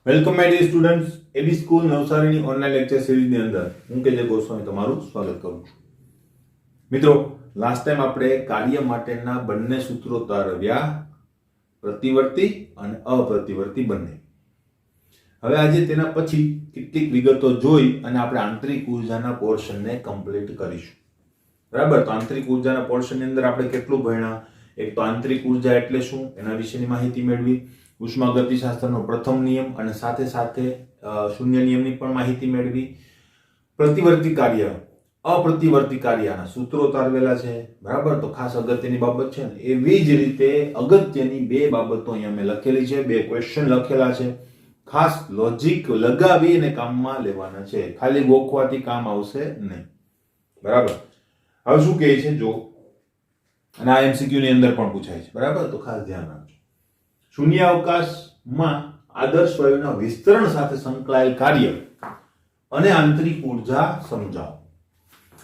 Welcome my dear students AB school નવસારીની online lecture સિરીઝની અંદર હું કેજે ગોસ્વામી તમારું સ્વાગત કરું છું. મિત્રો, લાસ્ટ ટાઈમ આપણે કાર્ય માટેના બંને સૂત્રો તારવ્યા, પ્રતિવર્તી અને અપ્રતિવર્તી બંને. હવે આજે તેના પછી કેટલીક વિગતો જોઈ અને આપણે આંતરિક ઉર્જાના પોર્શનને કમ્પ્લીટ કરીશું. બરાબર, તો આંતરિક ઉર્જાના પોર્શનની અંદર આપણે કેટલું ભણ્યા? એક તો આંતરિક ઉર્જા એટલે શું, એના વિશેની માહિતી મેળવી, ઉષ્માગતિશાસ્ત્રનો પ્રથમ નિયમ અને સાથે સાથે શૂન્ય નિયમની પણ માહિતી મેળવી, પ્રતિવર્તી કાર્ય અપ્રતિવર્તી કાર્યના સૂત્રો તારવેલા છે. બરાબર, તો ખાસ અગત્યની બાબત છે ને, એવી જ રીતે અગત્યની બે બાબતો અહીંયા મેં લખેલી છે, બે ક્વેશ્ચન લખેલા છે, ખાસ લોજિક લગાવી અને કામમાં લેવાના છે, ખાલી ગોખવાથી કામ આવશે નહીં. બરાબર, હવે શું કહે છે જો, અને આ એમસીક્યુ ની અંદર પણ પૂછાય છે. બરાબર, તો ખાસ ધ્યાન રાખજો. શૂન્યાવકાશમાં આદર્શ વાયુના વિસ્તરણ સાથે સંકળાયેલ કાર્ય અને આંતરિક ઉર્જા સમજાવો.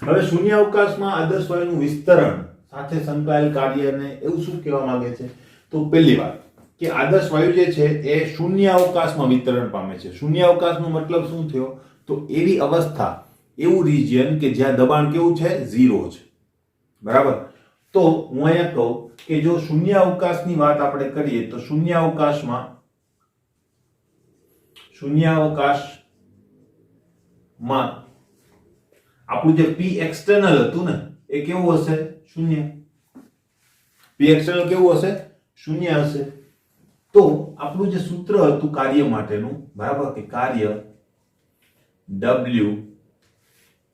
હવે શૂન્યાવકાશમાં આદર્શ વાયુનું વિસ્તરણ સાથે સંકળાયેલ કાર્યને એવું શું કહેવા માંગે છે? તો પહેલી વાત કે આદર્શ વાયુ જે છે એ શૂન્યાવકાશમાં વિતરણ પામે છે. શૂન્યાવકાશનો મતલબ શું થયો? તો એવી અવસ્થા, એવું રિજિયન કે જ્યાં દબાણ કેવું છે? 0 છે. બરાબર, તો હું અહીંયા કહું કે જો શૂન્યાવકાશની વાત આપણે કરીએ તો શૂન્યાવકાશમાં આપણું જે P એક્સટર્નલ હતું ને એ કેવું હશે? 0. P એક્સટર્નલ કેવું હશે? 0 હશે. તો આપણું જે સૂત્ર હતું કાર્ય માટેનું, બરાબર, કે કાર્ય W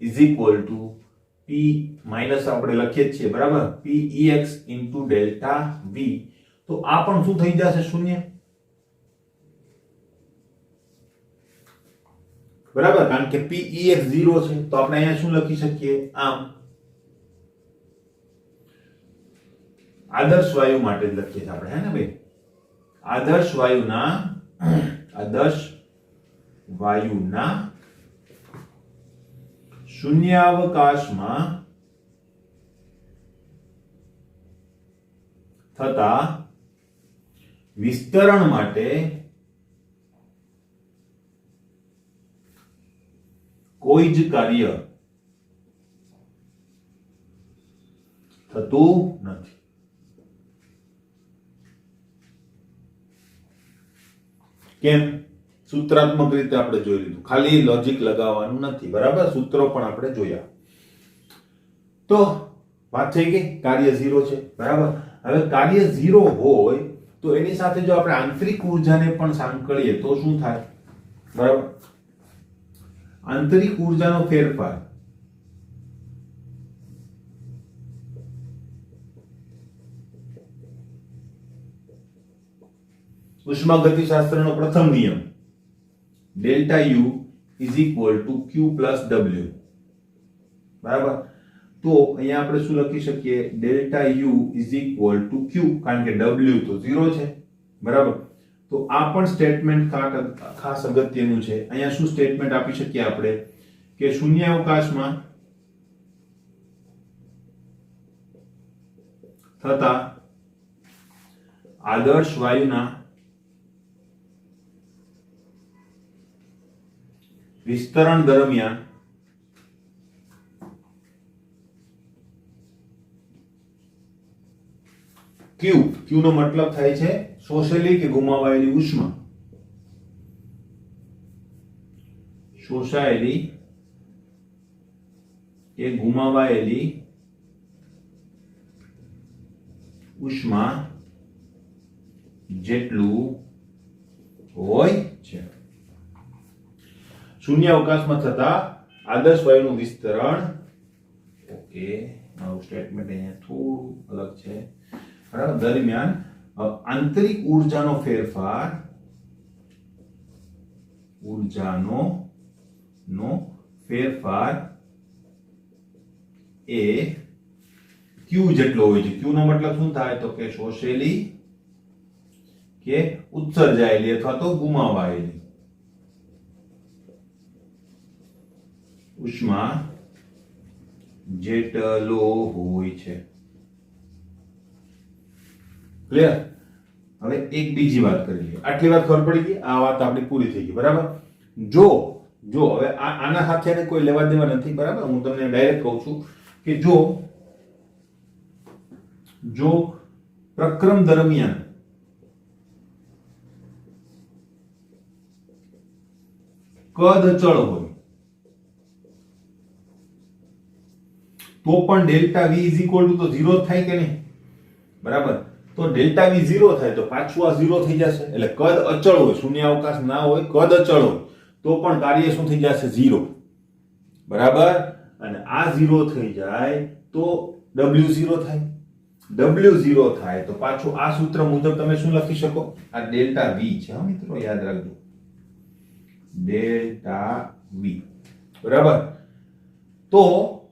is equal two P minus આપણે લખીએ છીએ, બરાબર, Pex ઇન્ટુ ડેલ્ટા V. તો આ પણ શું થઈ જશે? 0. બરાબર, કારણ કે Pex 0 છે, તો આપણે અહીંયા શું લખી શકીએ? આમ આદર્શ વાયુ માટે જ લખીએ છીએ આપણે, હે ને ભાઈ? આદર્શ વાયુના શૂન્યાવકાશમાં થતા વિસ્તરણ માટે કોઈ જ કાર્ય થતું નથી. કેમ? સૂત્રાત્મક રીતે આપણે જોઈ લીધું, ખાલી લોજિક લગાવવાનું નથી. બરાબર, સૂત્રો પણ આપણે જોયા. તો વાત થઈ ગઈ, કાર્ય 0 છે. બરાબર, હવે કાર્ય 0 હોય તો એની સાથે જો આપણે આંતરિક ઉર્જાને પણ સાંકળીએ તો શું થાય? બરાબર, આંતરિક ઉર્જાનો ફેરફાર ઉષ્માગતિશાસ્ત્રનો પ્રથમ નિયમ delta U is equal to Q plus W. બરાબર, તો અહીંયા આપણે શું લખી શકીએ? Delta U is equal to Q, કારણ કે W તો 0 છે. બરાબર, તો આ પણ સ્ટેટમેન્ટ ખાસ અગત્યનું છે. અહીંયા શું સ્ટેટમેન્ટ આપી શકીએ આપણે? કે શૂન્યાવકાશમાં થતા આદર્શ વાયુના વિસ્તરણ દરમિયાન Q નો મતલબ થાય છે શોષેલી કે ગુમાવાયેલી ઉષ્મા. શોષાયેલી કે ગુમાવાયેલી ઉષ્મા જેટલું હોય છે. શૂન્યાવકાશમાં થતા આદર્શ વાયુનું વિસ્તરણ. ઓકે, મારું સ્ટેટમેન્ટ અહીંયા થોડું અલગ છે. બરાબર, દરમિયાન આંતરિક ઉર્જાનો ફેરફાર, એ Q જેટલો હોય છે. Q નો મતલબ શું થાય? તો કે શોષેલી કે ઉત્સર્જાયેલી અથવા તો ગુમાવાયેલી ઉષ્મા જેટલો હોય છે. ક્લિયર? હવે એક બીજી વાત કરી લઈએ. આટલી વાત ખબર પડી ગઈ, આ વાત આપણી પૂરી થઈ ગઈ. બરાબર. જો હવે આના સાથે એને કોઈ લેવા દેવા નથી. બરાબર. હું તમને ડાયરેક્ટ કહું છું કે જો પ્રક્રમ દરમિયાન કદ અચળ હોય તો પણ delta V is equal to તો 0 થાય કે નહીં? બરાબર. તો ડેલ્ટા વી 0 થાય તો પાછું આ 0 થઈ જશે. એટલે કદ અચળ હોય, શૂન્યાવકાશ ના હોય, કદ અચળ હોય તો પણ કાર્ય શું થઈ જશે? 0. બરાબર. અને આ 0 થઈ જાય તો w 0 થાય. w 0 થાય તો પાછું આ સૂત્ર મુજબ તમે શું લખી શકો? આ ડેલ્ટા વી છે મિત્રો, યાદ રાખજો. Delta V. બરાબર. તો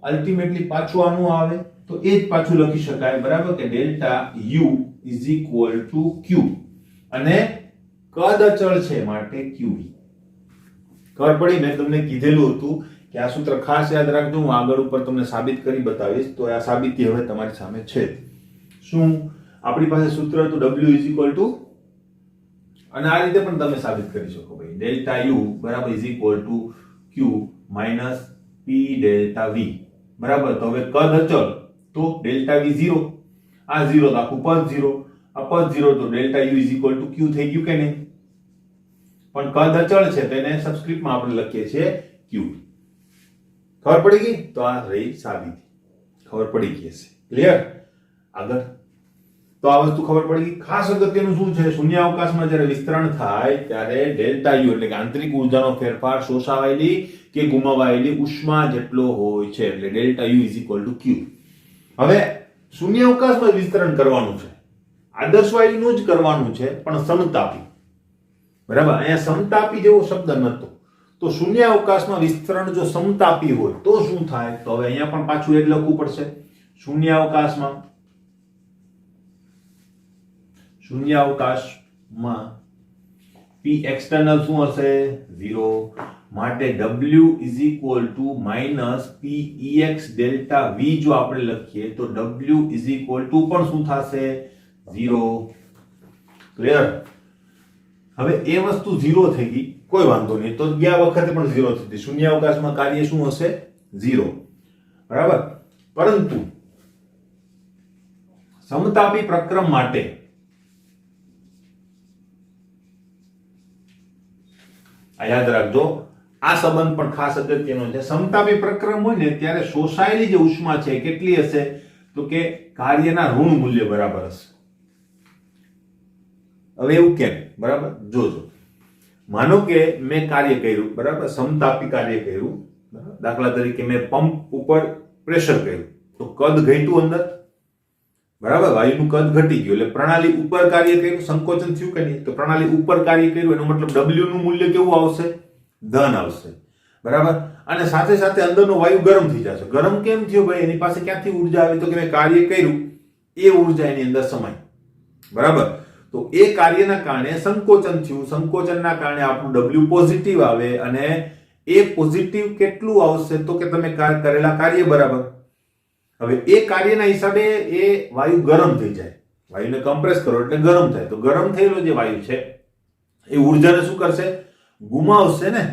અલ્ટિમેટલી પાછું આનું આવે તો એ જ પાછું લખી શકાય. બરાબર કે delta u is equal to q અને કદ અચળ છે માટે qv. ખબર પડી? મેં તમને કીધેલું હતું કે આ સૂત્ર ખાસ યાદ રાખજો. હું આગળ ઉપર તમને સાબિત કરી બતાવીશ. તો આ સાબિતી હવે તમારી સામે છે. શું આપણી પાસે સૂત્ર હતું w ઇઝ ઇક્વલ ટુ, અને આ રીતે પણ તમે સાબિત કરી શકો ભાઈ. ડેલ્ટા u બરાબર is equal to q minus p delta v. બરાબર. તો હવે કદ અચળ તો ડેલ્ટા v 0, આ 0 તો આખું પદ 0, આ પદ 0 તો delta u is equal to q થઈ ગયું કે નહીં? પણ કદ અચળ છે તો એને સબસ્ક્રિપ્ટમાં આપણે લખીએ છીએ q. ખબર પડી ગઈ? તો આ રહી સાબિતી. ખબર પડી ગઈ હશે. ક્લિયર? આગળ તો આ વસ્તુ ખબર પડી ગઈ. ખાસ અગત્યનું શું છે? શૂન્યાવકાશમાં જ્યારે વિસ્તરણ થાય ત્યારે ડેલ્ટા યુ એટલે કે આંતરિક ઊર્જાનો ફેરફાર શોષાવાયેલી કે ગુમાવાયેલી ઉષ્મા જેટલો હોય છે. એટલે delta U is equal to Q. હવે શૂન્યાવકાશમાં વિસ્તરણ કરવાનું છે, આદર્શ વાયુનું જ કરવાનું છે, પણ સમતાપી. બરાબર. અહીંયા સમતાપી જેવો શબ્દ નહોતો. તો શૂન્યાવકાશમાં વિસ્તરણ જો સમતાપી હોય તો શું થાય? તો હવે અહીંયા પણ પાછું એ જ લખવું પડશે. શૂન્યાવકાશમાં p એક્સટર્નલ શું હશે? 0. માટે w is equal two minus p ex delta v જો આપણે લખીએ તો w ઇઝ ઇક્વલ ટુ પણ શું થશે? 0. ક્લિયર? હવે એ વસ્તુ 0 થઈ ગઈ, કોઈ વાંધો નહીં. તો ગયા વખતે પણ 0 થઈ હતી. શૂન્યાવકાશમાં કાર્ય શું હશે? 0. બરાબર. પરંતુ સમતાપી પ્રક્રમ માટે આ યાદ રાખજો, આ સંબંધ પણ ખાસ અગત્યનો છે. સમતાપી પ્રક્રમ હોય ને ત્યારે શોષાયેલી જે ઉષ્મા છે કેટલી હશે? તો કે કાર્યના ઋણ મૂલ્ય બરાબર હશે. હવે એવું કેમ? બરાબર. જોજો, માનો કે મેં કાર્ય કર્યું, બરાબર, સમતાપી કાર્ય કર્યું. દાખલા તરીકે મેં પંપ ઉપર પ્રેશર કર્યું તો કદ ઘટ્યું અંદર. બરાબર. વાયુનું કદ ઘટી ગયું એટલે પ્રણાલી ઉપર કાર્ય કર્યું, સંકોચન થયું કે નહીં? તો પ્રણાલી ઉપર કાર્ય કર્યું એનો મતલબ w નું મૂલ્ય કેવું આવશે? ધન આવશે. બરાબર. અને સાથે સાથે અંદરનો વાયુ ગરમ થઈ જશે. ગરમ કેમ થયો ભાઈ? એની પાસે ક્યાંથી ઉર્જા આવી? તો કે મેં કાર્ય કર્યું એ ઉર્જા એની અંદર સમાય. બરાબર. તો એ કાર્યના કારણે સંકોચન થયું, સંકોચનના કારણે આપણું w પોઝિટિવ આવે. અને એ પોઝિટિવ કેટલું આવશે? તો કે તમે કરેલા કાર્ય બરાબર. હવે એ કાર્યના હિસાબે એ વાયુ ગરમ થઈ જાય. વાયુને કમ્પ્રેસ કરો એટલે ગરમ થાય. તો ગરમ થયેલો જે વાયુ છે એ ઉર્જાને શું કરશે? ગુમાવશે ને,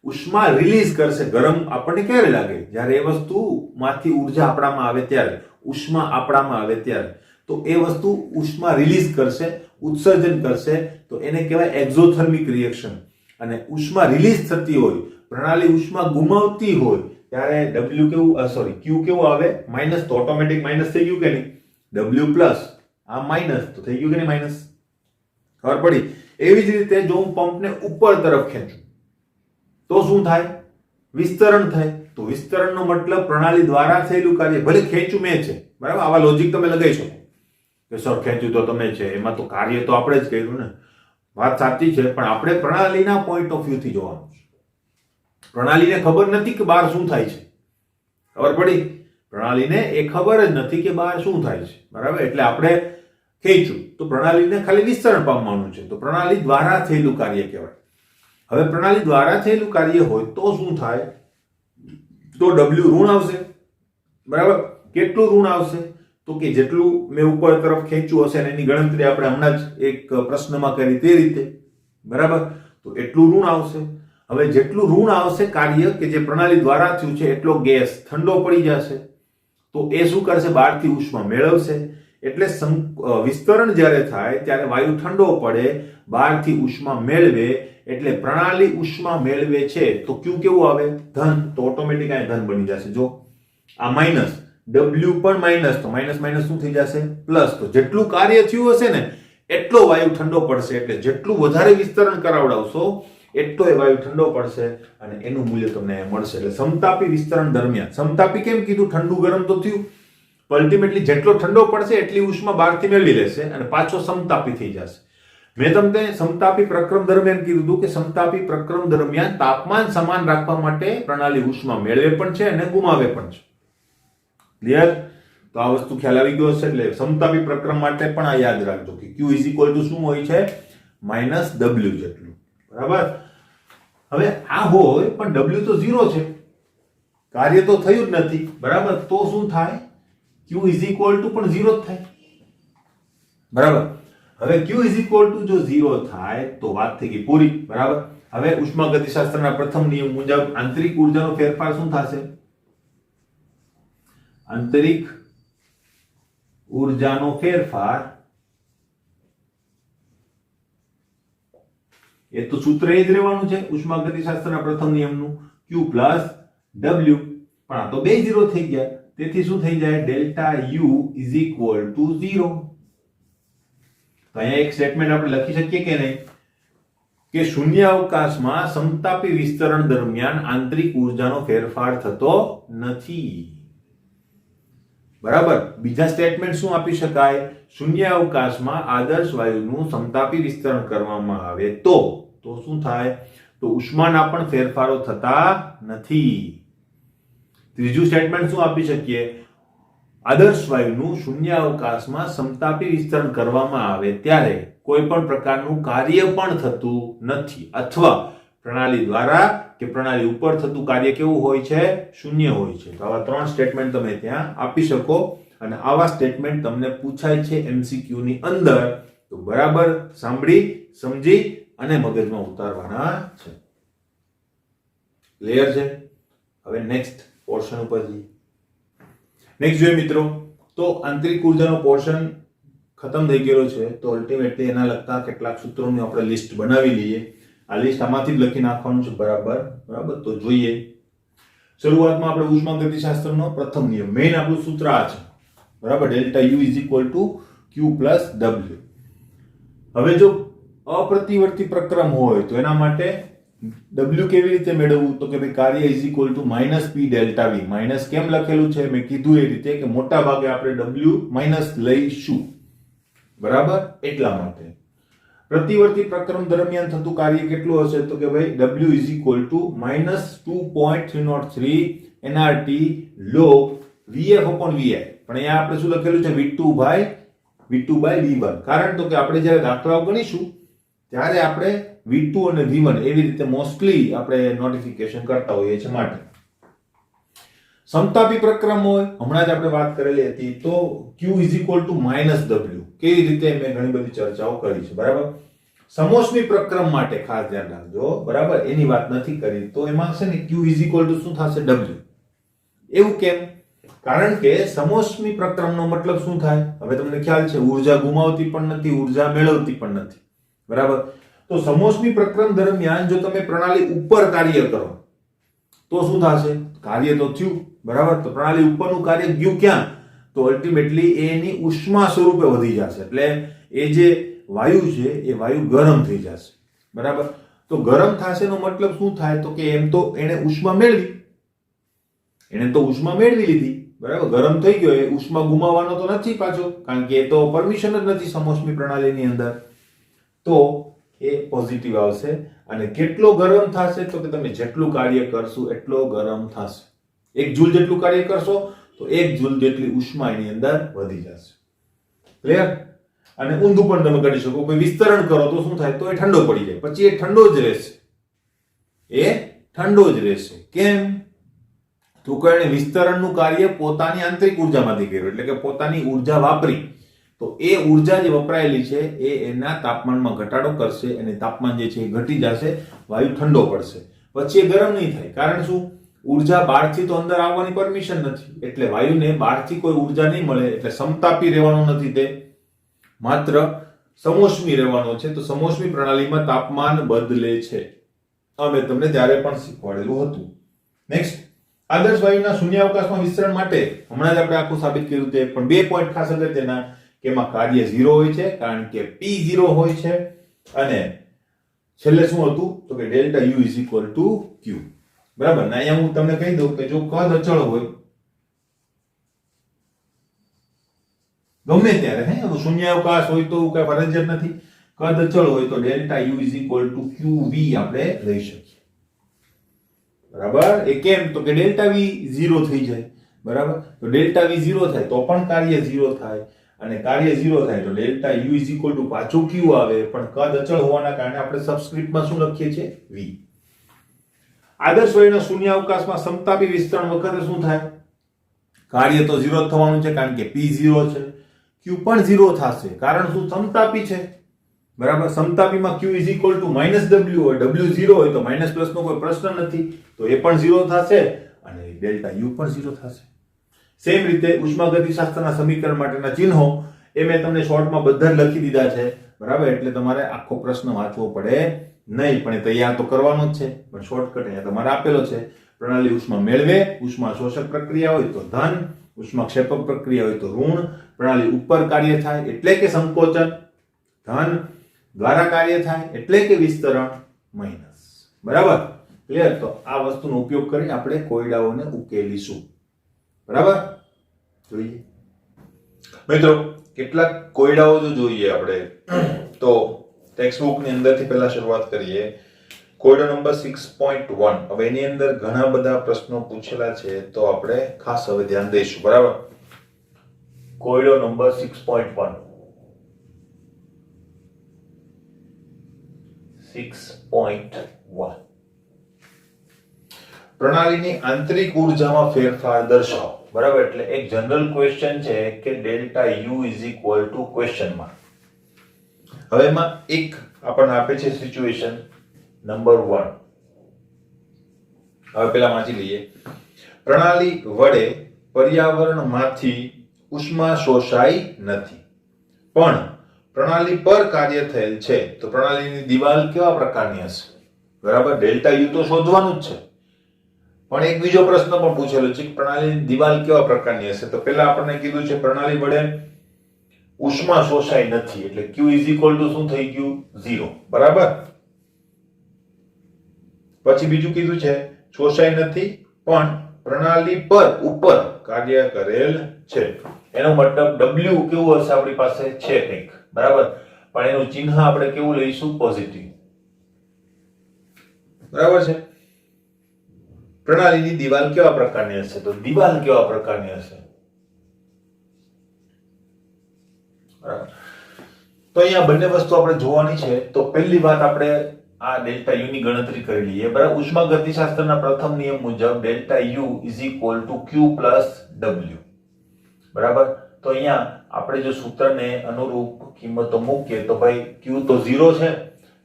ઉષ્મા રિલીઝ કરશે. ગરમ આપણને ક્યારે લાગે? જ્યારે એ વસ્તુમાંથી ઉર્જા આપણામાં આવે ત્યારે, ઉષ્મા આપણામાં આવે ત્યારે. તો એ વસ્તુ ઉષ્મા રિલીઝ કરશે, ઉત્સર્જન કરશે. તો એને કહેવાય એક્ઝોથર્મિક રિએક્શન. અને ઉષ્મા રિલીઝ થતી હોય, પ્રણાલી ઉષ્મા ગુમાવતી હોય ત્યારે w કેવું, સોરી, q કેવું આવે? માઇનસ. તો ઓટોમેટિક માઇનસ થઈ ગયું કે નહીં? w પ્લસ આ માઇનસ તો થઈ ગયું કે નહીં? માઇનસ. ખબર પડી? એવી જ રીતે જો હું પંપને ઉપર તરફ ખેંચું તો શું થાય? વિસ્તરણ થાય. તો વિસ્તરણનો મતલબ પ્રણાલી દ્વારા થયેલું કાર્ય. ભલે ખેંચું મેં છે, બરાબર, આવા લોજિક તમે લગાવી શકો કે સર ખેંચ્યું તો તમે છે, એમાં તો કાર્ય તો આપણે જ કર્યું ને. વાત સાચી છે, પણ આપણે પ્રણાલીના પોઈન્ટ ઓફ વ્યૂ થી જોવાનું છે. પ્રણાલીને ખબર નથી કે બહાર શું થાય છે. ખબર પડી? પ્રણાલીને એ ખબર જ નથી કે બહાર શું થાય છે. બરાબર. એટલે આપણે ખેંચ્યું તો પ્રણાલીને ખાલી વિસ્તરણ પામવાનું છે. તો પ્રણાલી દ્વારા થયેલું કાર્ય કહેવાય. હવે પ્રણાલી દ્વારા થયેલું કાર્ય હોય તો શું થાય? તો w ઋણ આવશે. બરાબર. કેટલું ઋણ આવશે? તો કે જેટલું મેં ઉપર તરફ ખેંચ્યું હશે એની ગણતરી આપણે હમણાં જ એક પ્રશ્નમાં કરી તે રીતે, બરાબર? તો એટલું ઋણ આવશે. હવે જેટલું ઋણ આવશે કાર્ય કે જે પ્રણાલી દ્વારા થયું છે એટલો ગેસ ઠંડો પડી જશે. તો એ શું કરશે? બહારથી ઉષ્મા મેળવશે. એટલે વિસ્તરણ જ્યારે થાય ત્યારે વાયુ ઠંડો પડે, બહારથી ઉષ્મા મેળવે, એટલે પ્રણાલી ઉષ્મા મેળવે છે તો ક્યુ કેવું આવે? ધન. તો ઓટોમેટિક આ ધન બની જશે. જો આ માઇનસ, W પણ માઇનસ, તો માઇનસ માઇનસ શું થઈ જશે? પ્લસ. તો જેટલું કાર્ય થયું હશે ને એટલો વાયુ ઠંડો પડશે. એટલે જેટલું વધારે વિસ્તરણ કરાવડાવશો એટલો એ વાયુ ઠંડો પડશે અને એનું મૂલ્ય તમને મળશે. એટલે સમતાપી વિસ્તરણ દરમિયાન, સમતાપી કેમ કીધું? ઠંડુ ગરમ તો થયું, અલ્ટિમેટલી જેટલો ઠંડો પડશે એટલી ઉષ્મા બહારથી મેળવી લેશે અને પાછો સમતાપી થઈ જશે. મેં તમને સમતાપી પ્રક્રમ દરમિયાન કીધું હતું કે સમતાપી પ્રક્રમ દરમિયાન તાપમાન સમાન રાખવા માટે પ્રણાલી ઉષ્મા મેળવે પણ છે અને ગુમાવે પણ છે. ક્લિયર? તો આ વસ્તુ ખ્યાલ આવી ગયો હશે. એટલે સમતાપી પ્રક્રમ માટે પણ આ યાદ રાખજો કે Q ઇઝ ઇક્વલ ટુ શું હોય છે? -W જેટલું. બરાબર? હવે આ હોય પણ W તો 0 છે, કાર્ય તો થયું જ નથી. બરાબર? તો શું થાય? Q ઇઝ ઇક્વલ ટુ પણ 0 જ થાય. બરાબર? હવે Q ઇઝ ઇક્વલ ટુ જો 0 થાય તો વાત થઈ ગઈ પૂરી. બરાબર? હવે ઉષ્માગતિશાસ્ત્રના પ્રથમ નિયમ મુજબ આંતરિક ઊર્જાનો ફેરફાર શું થશે? આંતરિક ઊર્જાનો ફેરફાર એ તો સૂત્ર એ જ રહેવાનું છે ઉષ્માગતિશાસ્ત્રના પ્રથમ નિયમનું, Q પ્લસ W. પણ આ તો બે 0 થઈ ગયા, તેથી શું થઈ જાય? Delta U is equal two 0. તો અહીંયા એક સ્ટેટમેન્ટ આપણે લખી શકીએ કે નહીં કે શૂન્ય અવકાશમાં સમતાપી વિસ્તરણ દરમિયાન આંતરિક ઊર્જાનો ફેરફાર થતો નથી. બરાબર? બીજા સ્ટેટમેન્ટ શું આપી શકાય? શૂન્ય અવકાશમાં આદર્શ વાયુનું સમતાપી વિસ્તરણ કરવામાં આવે તો શું થાય? તો ઉષ્માના પણ ફેરફારો થતા નથી. ત્રીજું સ્ટેટમેન્ટ શું આપી શકીએ? આદર્શ વાયુનું શૂન્ય અવકાશમાં સમતાપી વિસ્તરણ કરવામાં આવે ત્યારે કોઈ પણ પ્રકારનું કાર્ય પણ થતું નથી, અથવા પ્રણાલી દ્વારા કે પ્રણાલી ઉપર થતું કાર્ય કેવું હોય છે? શૂન્ય હોય છે. તો આવા 3 સ્ટેટમેન્ટ તમે ત્યાં આપી શકો અને આવા સ્ટેટમેન્ટ તમને પૂછાય છે MCQ ની અંદર. તો બરાબર સાંભળી, સમજી અને મગજમાં ઉતારવાના છે. ક્લિયર છે? હવે નેક્સ્ટ પોર્શન ઉપર જઈએ. નેક્સ્ટ જોઈએ મિત્રો, તો આંતરિક ઊર્જાનો પોર્શન ખતમ થઈ ગયો છે. તો અલ્ટિમેટલી એના લગતા કેટલાક સૂત્રોની આપણે લિસ્ટ બનાવી લઈએ. આ લિસ્ટ આમાંથી જ લખી નાખવાનું છે. બરાબર? તો જોઈએ. શરૂઆતમાં આપણે ઉષ્માગતિશાસ્ત્રનો પ્રથમ નિયમ, મેઇન આપણું સૂત્ર આ છે. બરાબર? Delta U is equal to Q plus W. હવે જો અપ્રતિવર્તી પ્રક્રમ હોય તો એના માટે W કેવી રીતે મેળવવું? તો કે ભાઈ કાર્ય is equal two -P delta V. Minus કેમ લખેલું છે? મેં કીધું એ રીતે કે મોટા ભાગે આપણે W માઇનસ લઈશું. બરાબર? એટલા માટે પ્રતિવર્તી પ્રક્રમ દરમિયાન થતું કાર્ય કેટલું હશે? તો કે ભાઈ W is equal two -2.303 nRT log Vf upon Vi. પણ અહીંયા આપણે શું લખેલું છે? V2 by V1. કારણ તો કે આપણે જ્યારે દાખલાઓ ગણીશું ત્યારે આપણે V2 અને V1 એવી રીતે મોસ્ટલી આપણે નોટિફિકેશન કરતા હોઈએ છીએ. માટે સમતાપી પ્રક્રમ હોય, હમણાં જ આપણે વાત કરેલી હતી, તો Q is equal two -W. કેવી રીતે? મેં ઘણી બધી ચર્ચાઓ કરી છે. બરાબર? સમોષ્મી પ્રક્રમ માટે ખાસ ધ્યાન રાખજો. બરાબર? એની વાત નથી કરી. તો એમાં છે ને Q ઇઝ ઇક્વલ ટુ શું થશે? W. એવું કેમ? કારણ કે સમોષ્મી પ્રક્રમનો મતલબ શું થાય? હવે તમને ખ્યાલ છે, ઊર્જા ગુમાવતી પણ નથી, ઊર્જા મેળવતી પણ નથી. બરાબર? તો સમોષ્મી પ્રક્રમ દરમિયાન જો તમે પ્રણાલી ઉપર કાર્ય કરો તો શું થશે? કાર્ય તો થયું. બરાબર? તો પ્રણાલી ઉપરનું કાર્ય ગયું ક્યાં? તો અલ્ટિમેટલી એની ઉષ્મા સ્વરૂપે વધી જશે. એટલે એ જે વાયુ છે એ વાયુ ગરમ થઈ જશે. બરાબર? તો ગરમ થશે નો મતલબ શું થાય? તો કે એમ તો એને ઉષ્મા મેળવી લીધી. બરાબર? ગરમ થઈ ગયો, એ ઉષ્મા ગુમાવવાનો તો નથી પાછો, કારણ કે એ તો પરમિશન જ નથી સમોષ્મી પ્રણાલીની અંદર. તો એ પોઝિટિવ આવશે. અને કેટલો ગરમ થશે? તો કે તમે જેટલું કાર્ય કરશો એટલો ગરમ થશે. 1 જૂલ જેટલું કાર્ય કરશો તો 1 જૂલ જેટલી ઉષ્મા એની અંદર વધી જશે. ક્લિયર? અને ઊંધું પણ તમે કરી શકો, કોઈ વિસ્તરણ કરો તો શું થાય? તો એ ઠંડો પડી જાય, પછી એ ઠંડો જ રહેશે. કેમ? તો કે વિસ્તરણનું કાર્ય પોતાની આંતરિક ઉર્જામાંથી કર્યું, એટલે કે પોતાની ઉર્જા વાપરી. તો એ ઉર્જા જે વપરાયેલી છે એ એના તાપમાનમાં ઘટાડો કરશે અને તાપમાન જે છે એ ઘટી જશે, વાયુ ઠંડો પડશે. પછી એ ગરમ નહીં થાય. કારણ શું? ઉર્જા બહારથી તો અંદર આવવાની પરમિશન નથી, એટલે વાયુને બહારથી કોઈ ઉર્જા નહીં મળે, એટલે સમતાપી રહેવાનું નથી, તે માત્ર સમોષ્મી રહેવાનો છે. તો સમોષ્મી પ્રણાલીમાં તાપમાન બદલે છે. અમે તમને ત્યારે પણ શીખવાડેલું હતું. નેક્સ્ટ, આદર્શ વાયુના શૂન્યાવકાશમાં વિસ્તરણ માટે હમણાં જ આપણે આખું સાબિત કર્યું તે, પણ 2 પોઈન્ટ ખાસ અગત્યના કે એમાં કાર્ય 0 હોય છે, કારણ કે P0 હોય છે, અને છેલ્લે શું હતું તો કે delta U is equal to Q. બરાબર ને? અહીંયા હું તમને કહી દઉં કે જો કદ અચળ હોય ગમે ત્યારે, શૂન્યાવકાશ હોય તો કઈ ફરજિયાત નથી, કદ અચળ હોય તો delta U is equal two QV આપણે લઈ શકીએ. બરાબર? એ કેમ? તો કે ડેલ્ટા V 0 થઈ જાય. બરાબર? તો ડેલ્ટા V 0 થાય તો પણ કાર્ય 0 થાય, અને કાર્ય 0 થાય તો delta U is equal two પાછું Q આવે, પણ કદ અચળ હોવાના કારણે આપણે સબસ્ક્રિપ્ટમાં શું લખીએ છીએ? V. આદર્શ વાયુના શૂન્યાવકાશમાં સમતાપી વિસ્તરણ વખતે શું થાય? કાર્ય તો 0 થવાનું છે, કારણ કે P 0 છે, Q પણ 0 થશે, કારણ શું? સમતાપી છે. બરાબર? સમતાપીમાં Q is equal two -W હોય, W 0 હોય તો માઇનસ પ્લસ નો કોઈ પ્રશ્ન નથી, તો એ પણ 0 થશે અને ડેલ્ટા U પણ 0 થશે. સેમ રીતે ઉષ્માગતિશાસ્ત્રના સમીકરણ માટેના ચિહ્નો એ મેં તમને શોર્ટમાં બધા જ લખી દીધા છે. બરાબર? એટલે તમારે આખો પ્રશ્ન વાંચવો પડે નહીં, પણ એ તૈયાર તો કરવાનો જ છે, પણ શોર્ટકટ અહીંયા તમારે આપેલો છે. પ્રણાલી ઉષ્મા મેળવે, ઉષ્મા શોષક પ્રક્રિયા હોય તો ધન, ઉષ્મા ક્ષેપક પ્રક્રિયા હોય તો ઋણ. પ્રણાલી ઉપર કાર્ય થાય એટલે કે સંકોચન ધન, દ્વારા કાર્ય થાય એટલે કે વિસ્તરણ માઈનસ. બરાબર? ક્લિયર? તો આ વસ્તુનો ઉપયોગ કરીને આપણે કોયડાઓને ઉકેલીશું. બરાબર? જોઈએ મિત્રો કેટલાક કોયડાઓ જો જોઈએ આપણે તો ટેક્સ્ટબુક ની અંદરથી પહેલા શરૂઆત કરીએ. કોયડો નંબર 6.1. હવે એની અંદર ઘણા બધા પ્રશ્નો પૂછેલા છે, તો આપણે ખાસ હવે ધ્યાન દઈશું. બરાબર? કોયડો નંબર 6.1. 6.1 પ્રણાલીની આંતરિક ઉર્જામાં ફેરફાર દર્શાવો. બરાબર? એટલે એક જનરલ ક્વેશ્ચન છે કે delta U is equal two question mark. હવે એમાં એક આપણને આપે છે સિચ્યુએશન નંબર 1. હવે પેલા વાંચી લઈએ. પ્રણાલી વડે પર્યાવરણમાંથી ઉષ્મા શોષાઈ નથી, પણ પ્રણાલી પર કાર્ય થયેલ છે, તો પ્રણાલીની દિવાલ કેવા પ્રકારની હશે? બરાબર? ડેલ્ટા U તો શોધવાનું જ છે, પણ એક બીજો પ્રશ્ન પણ પૂછેલો છે કે પ્રણાલીની દિવાલ કેવા પ્રકારની હશે? તો પહેલા આપણને કીધું છે પ્રણાલી વડે ઉષ્મા શોષાઈ નથી, એટલે Q ઇઝ ઇક્વલ ટુ શું થઈ ગયું? 0. બરાબર? પછી બીજું કીધું છે શોષાઈ નથી પણ પ્રણાલી પર ઉપર કાર્ય કરેલ છે. એનો મતલબ W કેવું હશે? આપણી પાસે છે કંઈક. બરાબર? પણ એનું ચિહ્ન આપણે કેવું લઈશું? પોઝિટિવ. બરાબર છે? પ્રણાલીની દિવાલ કેવા પ્રકારની હશે? તો દિવાલ કેવા પ્રકારની હશે? બરાબર? તો અહીંયા બંને વસ્તુ આપણે જોવાની છે. તો પહેલી વાત આપણે આ ડેલ્ટા U ની ગણતરી કરી લઈએ. બરાબર? ઉષ્માગતિશાસ્ત્રના પ્રથમ નિયમ મુજબ delta U is equal to Q plus W. બરાબર? તો અહીંયા આપણે જો સૂત્રને અનુરૂપ કિંમતો મૂકીએ તો ભાઈ Q તો 0 છે,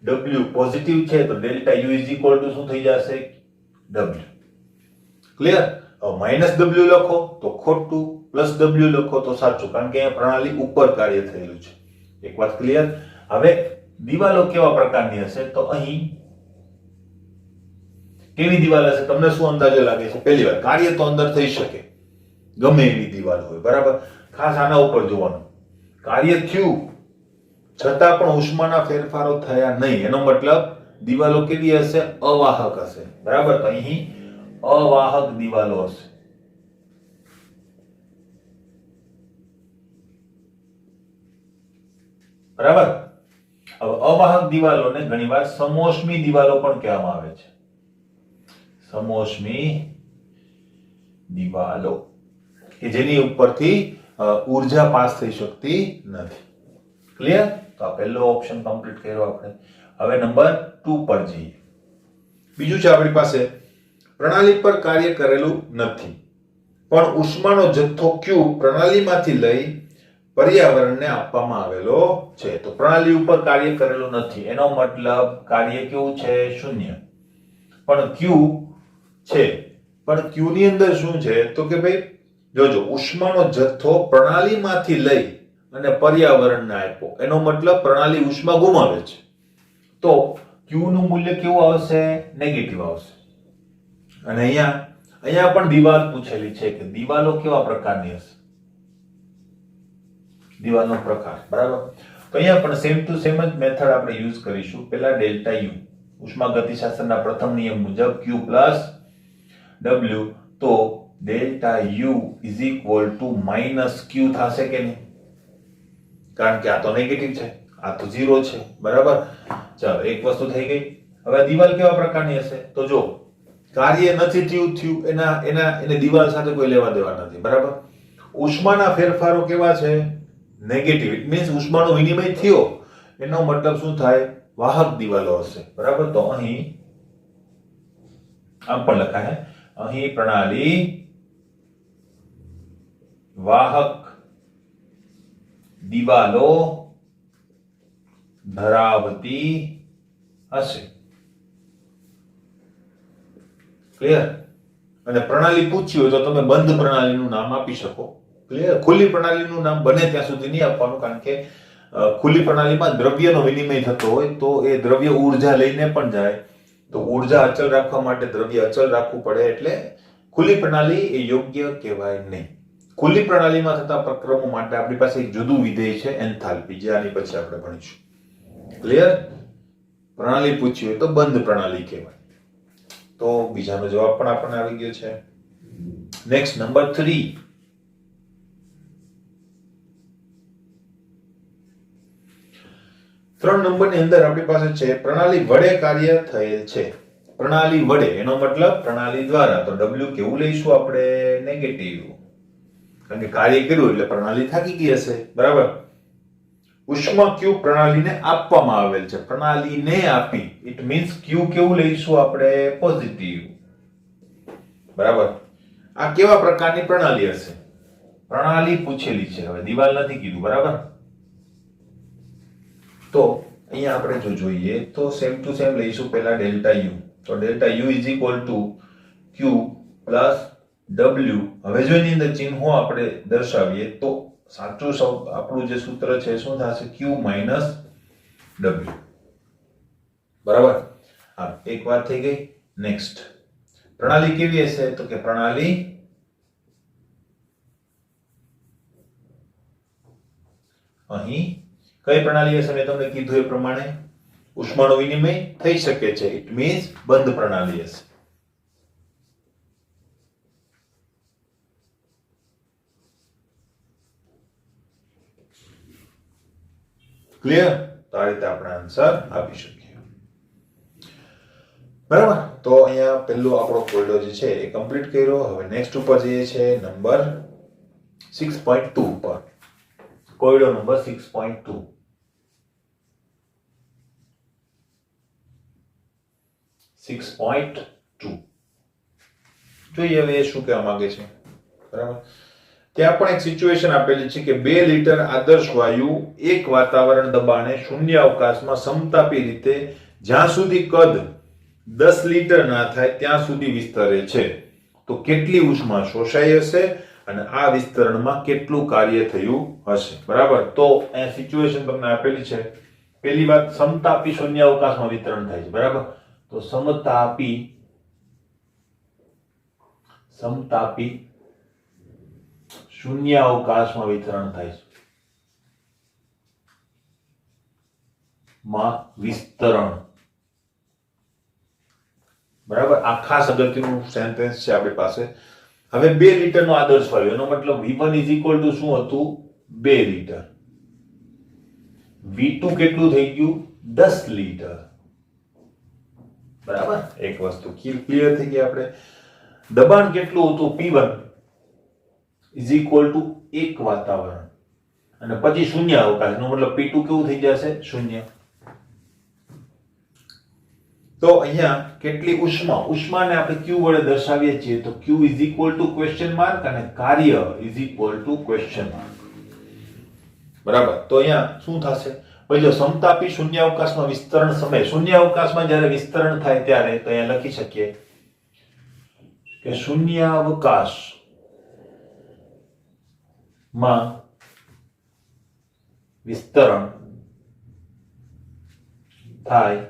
W પોઝિટિવ છે, તો delta U is equal two શું થઈ જશે? W. ક્લિયર? હવે માઈનસ W લખો તો ખોટું, પ્લસ W લખો તો સાચું, કારણ કે અહીંયા પ્રણાલી ઉપર કાર્ય થયેલું છે. એક વાત ક્લિયર? હવે દિવાલો કેવા પ્રકારની હશે? તો અહીં કેવી દિવાલ હશે? તમને શું અંદાજો લાગે છે? પહેલી વાર કાર્ય તો અંદર થઈ શકે, ગમે એવી દિવાલ હોય. બરાબર? ખાસ આના ઉપર જોવાનું. કાર્ય થયું છતાં પણ ઉષ્માના ફેરફારો થયા નહીં, એનો મતલબ દિવાલો કેવી હશે? અવાહક હશે. બરાબર? તો અહીં અવાહક દિવાલો હશે. બરાબર? હવે અવાહક દિવાલોને ઘણીવાર સમોષ્મી દિવાલો પણ કહેવામાં આવે છે. સમોષ્મી દિવાલો કે જેની ઉપરથી ઉર્જા પાસ થઈ શકતી નથી. ક્લિયર? તો આ પહેલો ઓપ્શન કમ્પ્લીટ કર્યો આપણે. હવે નંબર 2 પર જઈએ. બીજું છે આપણી પાસે પ્રણાલી પર કાર્ય કરેલું નથી, પણ ઉષ્માનો જથ્થો Q પ્રણાલીમાંથી લઈ પર્યાવરણને આપવામાં આવેલો છે. તો પ્રણાલી ઉપર કાર્ય કરેલું નથી એનો મતલબ કાર્ય કેવું છે? શૂન્ય. પણ Q છે, પણ Q ની અંદર શું છે? તો કે ભાઈ જોજો, ઉષ્માનો જથ્થો પ્રણાલીમાંથી લઈ અને પર્યાવરણને આપ્યો, એનો મતલબ પ્રણાલી ઉષ્મા ગુમાવે છે. તો Q નું મૂલ્ય કેવું આવશે? નેગેટિવ આવશે. અને અહીંયા પણ દિવાલ પૂછેલી છે કે દિવાલો કેવા પ્રકારની હશે? દિવાલનો પ્રકાર, બરાબર. તો અહીંયા પણ સેમ ટુ સેમ જ મેથડ આપણે યુઝ કરીશું. પહેલા ડેલ્ટા યુ, ઉષ્મા ગતિશાસ્ત્રના પ્રથમ નિયમ મુજબ Q પ્લસ W, તો delta U is equal two minus Q થશે કે નહીં? કારણ કે આ તો નેગેટિવ છે, આ તો 0 છે, બરાબર. ચાલો, એક વસ્તુ થઈ ગઈ. હવે દિવાલ કેવા પ્રકારની હશે? તો જો કાર્ય નથી થયું એને દિવાલ સાથે કોઈ લેવા દેવા નથી, બરાબર. ઉષ્માના ફેરફારો કેવા છે? નેગેટિવ. ઇટ મીન્સ ઉષ્માનો વિનિમય થયો, એનો મતલબ શું થાય? વાહક દિવાલો હશે, બરાબર. તો અહીં આમ પણ લખાય, અહીં પ્રણાલી વાહક દિવાલો ધરાવતી હશે. ક્લિયર? અને પ્રણાલી પૂછી હોય તો તમે બંધ પ્રણાલીનું નામ આપી શકો. ક્લિયર? ખુલ્લી પ્રણાલીનું નામ બને ત્યાં સુધી નહીં આપવાનું, કારણ કે ખુલ્લી પ્રણાલીમાં દ્રવ્યનો વિનિમય થતો હોય તો એ દ્રવ્ય ઊર્જા લઈને પણ જાય, તો ઊર્જા અચલ રાખવા માટે દ્રવ્ય અચલ રાખવું પડે, એટલે ખુલ્લી પ્રણાલી એ યોગ્ય કહેવાય નહીં. ખુલ્લી પ્રણાલીમાં થતા પ્રક્રમો માટે આપણી પાસે એક જુદું વિધેય છે, એન્થાલ્પી, જે આની પછી આપણે ભણીશું. ક્લિયર? પ્રણાલી પૂછી હોય તો બંધ પ્રણાલી કહેવાય. તો બીજાનો જવાબ પણ આપણને આવી ગયો છે. Next, number 3. ત્રણ નંબરની અંદર આપણી પાસે છે પ્રણાલી વડે કાર્ય થયેલ છે. પ્રણાલી વડે એનો મતલબ પ્રણાલી દ્વારા. તો W કેવું લઈશું આપણે? નેગેટિવ. કારણ કે કાર્ય કર્યું એટલે પ્રણાલી થાકી ગઈ હશે, બરાબર. ઉષ્મા Q પ્રણાલીને આપવામાં આવેલ છે, પ્રણાલીને આપી, ઇટ મીન્સ Q કેવું લઈશું આપણે? પોઝિટિવ, બરાબર. આ કેવા પ્રકારની પ્રણાલી હશે? પ્રણાલી પૂછેલી છે, હવે દિવાલ નથી કીધું, બરાબર. તો અહીંયા આપણે જો જોઈએ તો સેમ ટુ સેમ લઈશું. પહેલા ડેલ્ટા યુ, તો delta U is equal to Q plus W. હવે જો એની અંદર ચિહ્નો આપણે દર્શાવીએ તો સાચું આપણું જે સૂત્ર છે શું થશે? Q માઇનસ W, બરાબર. હા, એક વાત થઈ ગઈ. નેક્સ્ટ, પ્રણાલી કેવી હશે? તો કે પ્રણાલી અહીં કઈ પ્રણાલી હશે? મેં તમને કીધું એ પ્રમાણે ઉષ્માનો વિનિમય થઈ શકે છે, ઇટ મીન્સ બંધ પ્રણાલી હશે. ક્લિયર? તો આ રીતે આપણે આન્સર આપી શકીએ, બરાબર. તો અહીંયા પહેલો આપણો કોયડો જે છે એ કમ્પ્લીટ કર્યો. હવે નેક્સ્ટ ઉપર જઈએ છે નંબર 6.2 પર. કોયડો નંબર 6.2. 6.2 જોઈએ હવે શું કહેવા માંગે છે, બરાબર. ત્યાં પણ એક સિચ્યુએશન આપેલી છે કે 2 લીટર આદર્શ વાયુ એક વાતાવરણ દબાણે શૂન્ય અવકાશમાં સમતાપી રીતે જ્યાં સુધી કદ 10 લીટર ના થાય ત્યાં સુધી વિસ્તરે છે, તો કેટલી ઉષ્મા શોષાઈ હશે અને આ વિસ્તરણમાં કેટલું કાર્ય થયું હશે, બરાબર. તો આ સિચ્યુએશન તમને આપેલી છે. પહેલી વાત, સમતાપી શૂન્ય અવકાશમાં વિતરણ થાય છે, બરાબર. તો સમતાપી શૂન્ય અવકાશમાં વિતરણ થાય છે, માં વિસ્તરણ, બરાબર. આ ખાસ અગત્યનું સેન્ટેન્સ છે આપણી પાસે. હવે 2 લીટરનો આદર્શ વાયુ, એનો મતલબ V1 ઇઝ ઇક્વલ ટુ શું હતું? 2 લીટર. V2 કેટલું થઈ ગયું? 10 લીટર, બરાબર. એક વસ્તુ ક્લિયર થઈ ગઈ આપણે. દબાણ કેટલું હતું? P1 ઇઝ ઇક્વલ ટુ 1 વાતાવરણ, અને પછી શૂન્ય અવકાશ, એનો મતલબ P2 કેવું થઈ જશે? શૂન્ય. તો અહીંયા કેટલી ઉષ્મા, ઉષ્માને આપણે q વડે દર્શાવીએ છીએ તો q is equal two question mark અને કાર્ય is equal two question mark. બરાબર. તો અહીંયા શું થશે? ભાઈ જો સમતાપી શૂન્યાવકાશમાં વિસ્તરણ સમય, શૂન્યાવકાશમાં જ્યારે વિસ્તરણ થાય ત્યારે તો અહીંયા લખી શકીએ કે શૂન્યાવકાશમાં વિસ્તરણ થાય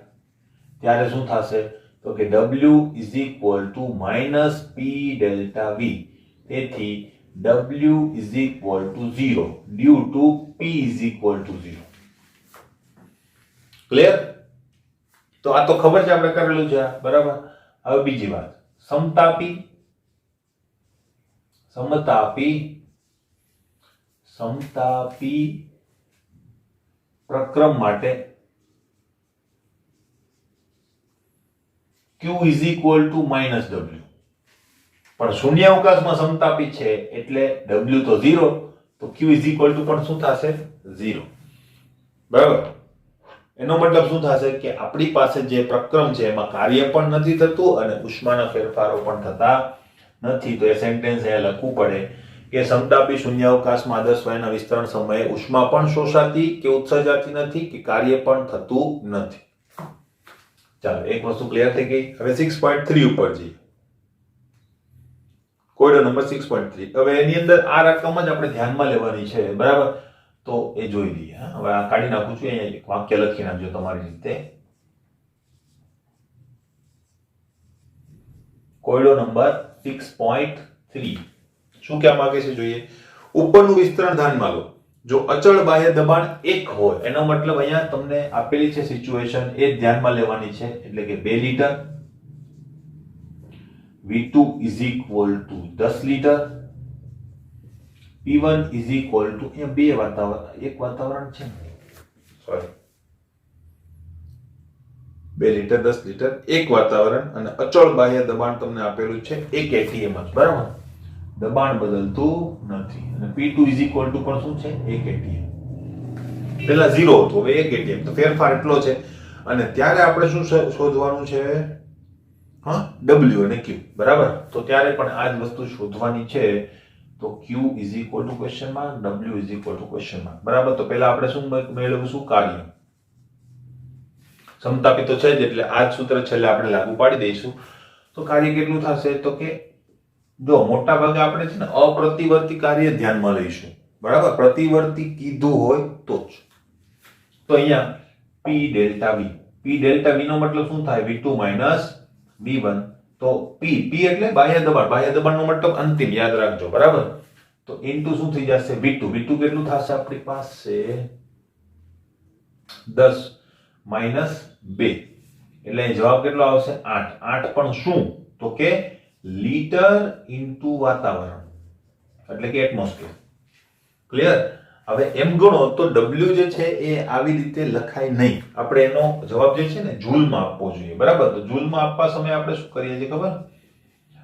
ત્યારે શું થશે તો કે w is equal to minus p delta v. તેથી w is equal to 0 due to p is equal to 0. Clear? તો આ તો ખબર છે, આપણે કરેલું છે, બરાબર. હવે બીજી વાત, સમતાપી પ્રક્રમ માટે q is equal to minus w. પણ શૂન્યાવકાશમાં સમતાપી છે એટલે w તો 0, તો q is equal to પણ શું થશે? 0. બરાબર. એનો મતલબ શું થશે કે આપણી પાસે જે પ્રક્રમ છે એમાં કાર્ય પણ નથી થતું અને ઉષ્માના ફેરફારો પણ થતા નથી. તો એ સેન્ટેન્સ અહીંયા લખવું પડે કે સમતાપી શૂન્યાવકાશમાં આદર્શ વાયુના વિસ્તરણ સમયે ઉષ્મા પણ શોષાતી કે ઉત્સર્જાતી નથી કે કાર્ય પણ થતું નથી. ચાલો, એક વસ્તુ ક્લિયર થઈ ગઈ. હવે 6.3 ઉપર જઈએ. કોયડો નંબર 6.3. હવે એની અંદર આ રકમ જ આપણે ધ્યાનમાં લેવાની છે, બરાબર. તો એ જોઈ લઈએ. હવે આ કાઢી નાખું છું, અહીંયા એક વાક્ય લખી નાખજો તમારી રીતે. કોયડો નંબર 6.3 શું કહેવા માંગે છે જોઈએ. ઉપરનું વિસ્તરણ ધ્યાનમાં લો. જો અચળ બાહ્ય દબાણ 1 હોય, એનો મતલબ અહીંયા તમને આપેલી છે સિચ્યુએશન એ ધ્યાનમાં લેવાની છે, એટલે કે 2 litre, V2 is equal to 10 litre, P1 is equal to, અહીંયા બે વાતાવરણ, એક વાતાવરણ છે, સોરી, 2 લીટર 10 લીટર એક વાતાવરણ અને અચળ બાહ્ય દબાણ તમને આપેલું છે 1 atm જ, બરાબર. દબાણ બદલતું નથી અને P2 is equal to પણ શું છે? 1 atm. પહેલા 0 હતું, હવે 1 atm. તો ફેરફાર એટલો છે અને ત્યારે આપણે શું શોધવાનું છે? હા, W અને Q, બરાબર. તો ત્યારે પણ આ જ વસ્તુ શોધવાની છે. તો Q is equal to question mark, W is equal to question mark, બરાબર. તો પહેલા આપણે શું મેળવીશું? કાર્ય. સમતાપી તો છે જ એટલે આ જ સૂત્ર છેલ્લે આપણે લાગુ પાડી દઈશું. તો કાર્ય કેટલું થશે? તો કે જો મોટા ભાગે આપણે છે ને અપ્રતિવર્તી કાર્ય ધ્યાનમાં લઈશું, બરાબર. પ્રતિવર્તી કીધું હોય તો જ. તો અહીંયા P delta V, P delta V નો મતલબ શું થાય? V2 minus V1. તો P એટલે બાહ્ય દબાણ, બાહ્ય દબાણનો મતલબ અંતિમ, યાદ રાખજો, બરાબર. તો ઇન્ટુ શું થઈ જશે? V2 કેટલું થશે આપણી પાસે? 10 minus 2 એટલે જવાબ કેટલો આવશે? 8. 8 પણ શું? તો કે લીટર ઇન્ટુ વાતાવરણ, એટલે કે એટમોસ્ફિયર. ક્લિયર? હવે એમ ગણો તો W જે છે એ આવી રીતે લખાય નહીં. આપણે એનો જવાબ જે છે ને જૂલમાં આપવો જોઈએ, બરાબર. તો જૂલમાં આપવા સમયે આપણે શું કરીએ છીએ ખબર?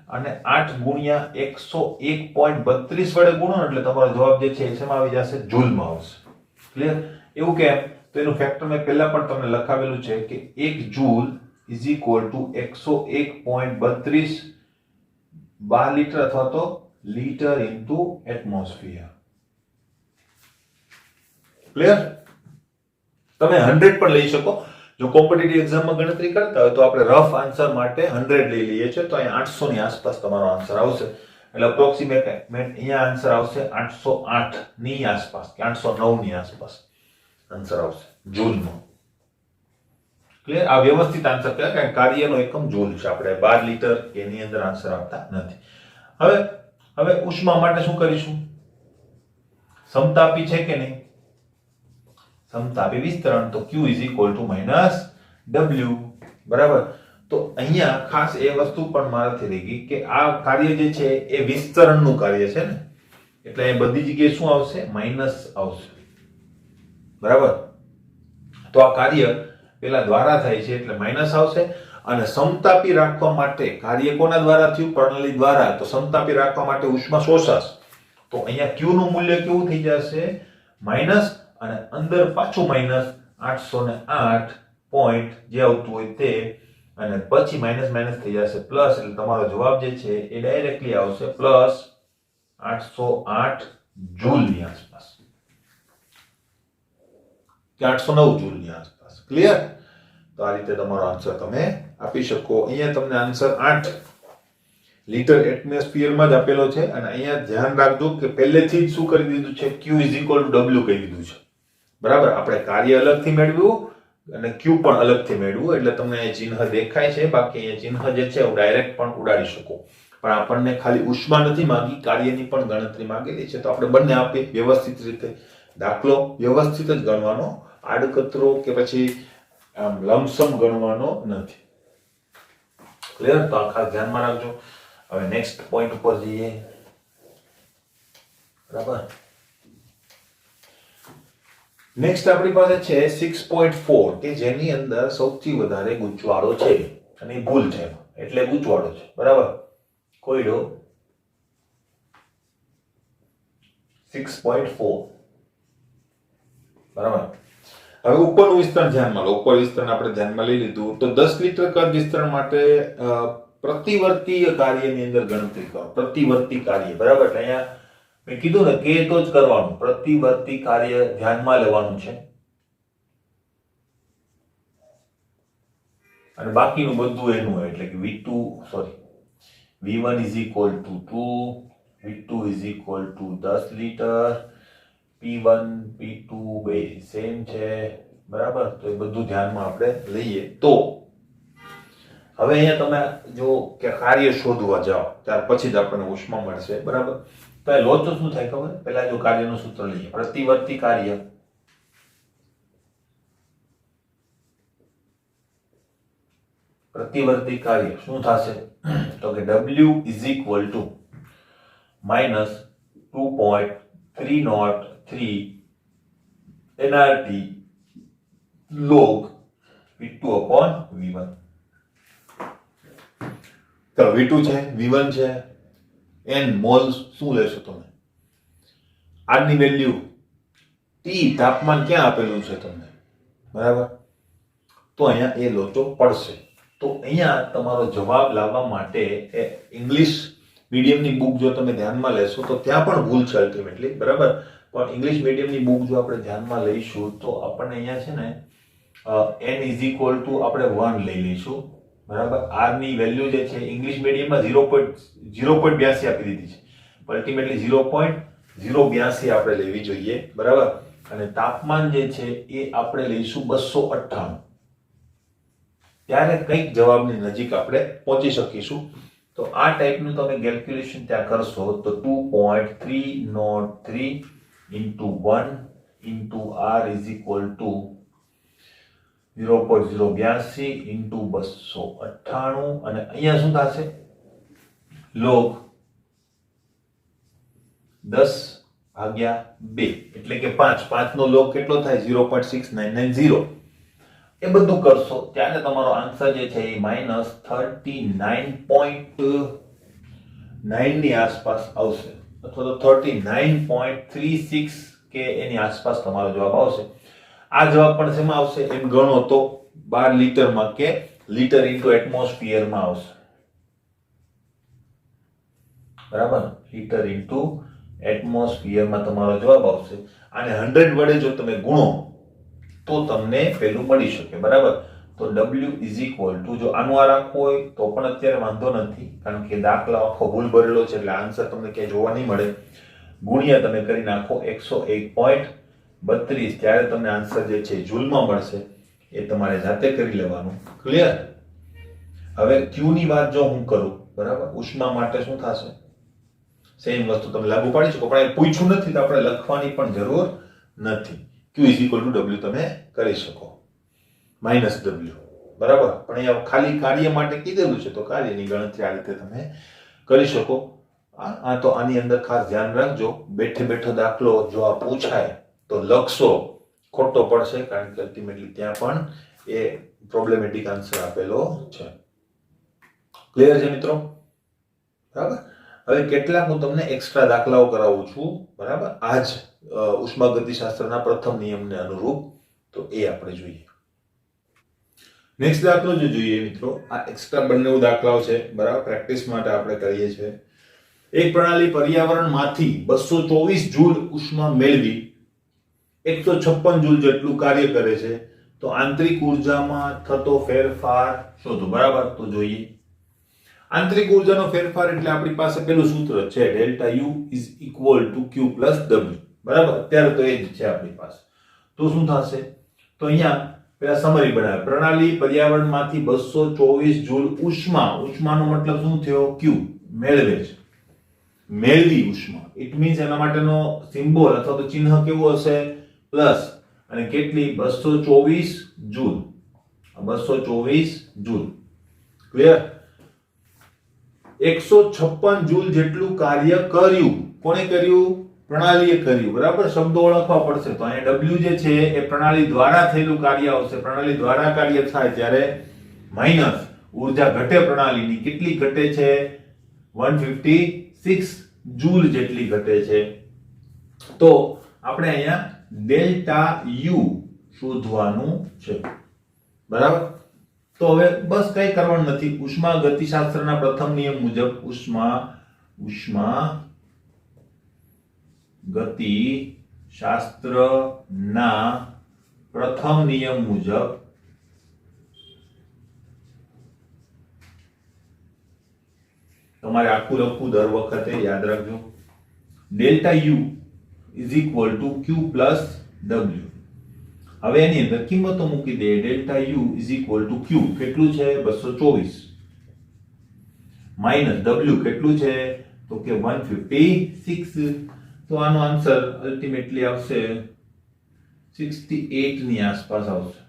અને 8 ગુણ્યા 101.32 વડે ગુણો એટલે તમારો જવાબ જે છે એ શેમાં આવી જશે? જૂલમાં આવશે. ક્લિયર? એવું કેમ? તો એનું ફેક્ટર મેં પહેલા પણ તમને લખાવેલું છે કે 1 joule is equal two 101.32 12 litre અથવા તો લીટર ઇન્ટુ એટમોસ્ફિયર. ક્લિયર? તમે 100 પણ લઈ શકો. જો કોમ્પિટિટિવ એક્ઝામમાં ગણતરી કરતા હોય તો આપણે રફ આન્સર માટે 100 લઈ લઈએ છીએ, તો અહીંયા 800 ની આસપાસ તમારો આન્સર આવશે. એટલે એપ્રોક્સિમેટ અહીંયા આન્સર આવશે 808 ની આસપાસ કે 809 ની આસપાસ આન્સર આવશે જૂલમાં. ક્લિયર? આ વ્યવસ્થિત આન્સર કહેવાય કારણ કાર્યનો એકમ જૂલ છે. આપણે 12 લીટર એની અંદર આન્સર આપતા નથી. હવે ઉષ્મા માટે શું કરીશું? સમતાપી છે કે નહીં? સમતાપી વિસ્તરણ, તો Q is equal to minus W, બરાબર. તો અહીંયા ખાસ એ વસ્તુ પણ મારાથી રહી ગઈ કે આ કાર્ય જે છે એ વિસ્તરણનું કાર્ય છે ને, એટલે એ બધી જગ્યાએ શું આવશે? માઇનસ આવશે, બરાબર. તો આ કાર્ય પેલા દ્વારા થાય છે એટલે માઇનસ આવશે. અને સમતાપી રાખવા માટે કાર્ય કોના દ્વારા થયું? પ્રણાલી દ્વારા. તો સમતાપી રાખવા માટે ઉષ્મા શોષાશ. તો અહીંયા Q નું મૂલ્ય કેવું થઈ જશે? માઇનસ અને અંદર પાછું માઇનસ 808 પોઈન્ટ જે આવતું હોય તે અને પછી માઇનસ માઇનસ થઈ જશે પ્લસ, એટલે તમારો જવાબ જે છે એ ડાયરેક્ટલી આવશે પ્લસ 808 જૂલની આસપાસ કે 809 જૂલની આસપાસ. ક્લિયર? તો આ રીતે તમારો આન્સર તમે આપી શકો. અહીંયા તમને આન્સર 8 લીટર એટમોસ્ફિયરમાં જ આપેલો છે અને અહીંયા ધ્યાન રાખજો કે પહેલેથી જ શું કરી દીધું છે, Q W કહી દીધું છે. બરાબર? આપણે કાર્ય અલગથી મેળવ્યું અને Q પણ અલગથી મેળવ્યું, એટલે તમને એ ચિહ્ન દેખાય છે. બાકી એ ચિહ્ન જે છે હું ડાયરેક્ટ પણ ઉડાડી શકો, પણ આપણને ખાલી ઉષ્મા નથી માંગી, કાર્યની પણ ગણતરી માંગેલી છે. તો આપણે બંને આપીએ વ્યવસ્થિત રીતે. દાખલો વ્યવસ્થિત જ ગણવાનો, આડકતરો કે પછી આમ લમસમ ગણવાનો નથી. ક્લિયર? તો આ ખાસ ધ્યાનમાં રાખજો. હવે નેક્સ્ટ પોઈન્ટ ઉપર જઈએ. બરાબર? નેક્સ્ટ આપણી પાસે છે 6.4 કે જેની અંદર સૌથી વધારે ગૂંચવાડો છે અને ભૂલ છે, એટલે ગૂંચવાડો છે. બરાબર? કોયડો 6.4. બરાબર? હવે ઉપરનું વિસ્તરણ ધ્યાનમાં લો. ઉપર વિસ્તરણ આપણે ધ્યાનમાં લઈ લીધું તો 10 લીટર કદ વિસ્તરણ માટે પ્રતિવર્તીય કાર્યની અંદર ગણતરી કરો. પ્રતિવર્તી કાર્ય. બરાબર? એટલે અહીંયા મેં કીધું ને કે તો જ કરવાનું, પ્રતિવર્તી કાર્ય ધ્યાનમાં લેવાનું છે અને બાકીનું બધું એનું હોય. એટલે કે V1 is equal to 2, V2 is equal to 10 litre, P1 P2 બે સેમ છે. બરાબર? તો એ બધું ધ્યાનમાં આપણે લઈએ. તો હવે અહીંયા તમે જો કે કાર્ય શોધવા જાઓ ત્યાર પછી જ આપણને ઉષ્મા મળશે. બરાબર? તો એ લો તો શું થાય ખબર? પહેલા જો કાર્યનું સૂત્ર લઈએ, પ્રતિવર્તી કાર્ય શું થશે? તો કે W is equal to minus 2.303 nRT log V2 upon V1. તો V2 છે, V1 છે, n મોલ શું લેશો તમે? R ની વેલ્યુ, T તાપમાન ક્યાં આપેલું છે તમને? બરાબર? તો અહીંયા એ લોચો પડશે. તો અહીંયા તમારો જવાબ લાવવા માટે એ ઇંગ્લિશ મીડિયમની બુક જો તમે ધ્યાનમાં લેશો તો ત્યાં પણ ભૂલ છે અલ્ટિમેટલી. બરાબર? પણ ઇંગ્લિશ મીડિયમની બુક જો આપણે ધ્યાનમાં લઈશું તો આપણને અહીંયા છે ને n ઇઝ ઇક્વલ ટુ આપણે 1 લઈ લઈશું. બરાબર? r ની વેલ્યુ જે છે ઇંગ્લિશ મીડિયમમાં 0.82 આપી દીધી છે, અલ્ટિમેટલી 0.082 આપણે લેવી જોઈએ. બરાબર? અને તાપમાન જે છે એ આપણે લઈશું 298. ત્યારે કંઈક જવાબની નજીક આપણે પહોંચી શકીશું. તો આ ટાઈપનું તમે કેલ્ક્યુલેશન ત્યાં કરશો તો 2.303 into 1 into r is equal to 0.082 into 298 અને અહીંયા શું થશે? log 10/2 એટલે કે 5 નો log કેટલો થાય? 0.6990. એ બધું કરશો ત્યારે તમારો આન્સર જે છે એ -39.9 ની આસપાસ આવશે, અથવા તો 39.36 કે એની આસપાસ તમારો જવાબ આવશે. આ જવાબ પણ શેમાં આવશે એમ ગણો તો 12 લીટરમાં કે લીટર ઇન્ટુ એટમોસ્ફિયરમાં આવશે. બરાબર? લીટર ઇન્ટુ એટમોસ્ફિયરમાં તમારો જવાબ આવશે. આને 100 વડે જો તમે ગુણો તો તમને પેલું મળી શકે. બરાબર? તો W is equal to, જો આનું આ રાખવું હોય તો પણ અત્યારે વાંધો નથી, કારણ કે દાખલા આખો ભૂલ ભરેલો છે એટલે આન્સર તમને ક્યાંય જોવા નહીં મળે. ગુણ્યા તમે કરી નાખો 101.32, ત્યારે તમને આન્સર જે છે જૂલમાં મળશે. એ તમારે જાતે કરી લેવાનું. ક્લિયર? હવે Q ની વાત જો હું કરું, બરાબર, ઉષ્મા માટે શું થશે? સેમ વસ્તુ તમે લાગુ પાડી શકો, પણ એ પૂછ્યું નથી તો આપણે લખવાની પણ જરૂર નથી. Q is equal to W તમે કરી શકો, માઇનસ W. બરાબર? પણ અહીંયા ખાલી કાર્ય માટે કીધેલું છે તો કાર્યની ગણતરી આ રીતે તમે કરી શકો. આ તો આની અંદર ખાસ ધ્યાન રાખજો, બેઠે બેઠો દાખલો જો આ પૂછાય તો લખશો ખોટો પડશે, કારણ કે અલ્ટિમેટલી ત્યાં પણ એ પ્રોબ્લેમેટિક આન્સર આપેલો છે. ક્લિયર છે મિત્રો? બરાબર? હવે કેટલાક હું તમને એક્સ્ટ્રા દાખલાઓ કરાવું છું. બરાબર? આ જ ઉષ્માગતિશાસ્ત્રના પ્રથમ નિયમને અનુરૂપ. તો એ આપણે જોઈએ. નેક્સ્ટ દાખલો જો જોઈએ મિત્રો, આ એક્સ્ટ્રા બંને દાખલાઓ છે, બરાબર, પ્રેક્ટિસ માટે આપણે કરીએ છીએ. એક પ્રણાલી પર્યાવરણમાંથી 224 જૂલ ઉષ્મા મેળવી 156 જૂલ જેટલું કાર્ય કરે છે, તો આંતરિક ઉર્જામાં થતો ફેરફાર શોધો. બરાબર, તો જોઈએ. આંતરિક ઉર્જાનો ફેરફાર એટલે આપણી પાસે પેલું સૂત્ર છે, delta U is equal to Q plus W. બરાબર, અત્યારે તો એ જ છે આપણી પાસે. તો શું થશે? તો અહીંયા પેલા સમરી બનાવે. પ્રણાલી પર્યાવરણમાંથી 224 જૂલ ઉષ્માનો મતલબ શું થયો? ક્યુ મેળવે છે, મેળવી ઉષ્મા. ઇટ મીન્સ એના માટેનો સિમ્બોલ અથવા તો ચિહ્ન કેવું હશે? પ્લસ. અને કેટલી? 224 જૂલ. 224 જૂલ. ક્લિયર? 156 જૂલ જેટલું કાર્ય કર્યું. કોણે કર્યું? પ્રણાલીએ કર્યું. બરાબર, શબ્દો ઓળખવા પડશે. તો અહીંયા W જે છે એ પ્રણાલી દ્વારા થયેલું કાર્ય આવશે. પ્રણાલી દ્વારા કાર્ય થાય ત્યારે માઈનસ ઉર્જા ઘટે પ્રણાલીની. કેટલી ઘટે છે? 156 જૂલ જેટલી ઘટે છે. તો આપણે અહીંયા ડેલ્ટા U શોધવાનું છે. બરાબર, તો હવે બસ કઈ કરવાનું નથી. ઉષ્મા ગતિશાસ્ત્રના પ્રથમ નિયમ મુજબ ઉષ્મા ગતિશાસ્ત્રના પ્રથમ નિયમ મુજબ તમારે આખું લખવું દર વખતે યાદ રાખજો. Delta U is equal to Q plus W. હવે એની અંદર કિંમતો મૂકી દે. Delta U is equal to Q કેટલું છે? 224 માઈનસ W કેટલું છે? તો કે 156. તો આનો આન્સર અલ્ટિમેટલી આવશે 68 ની આસપાસ આવશે.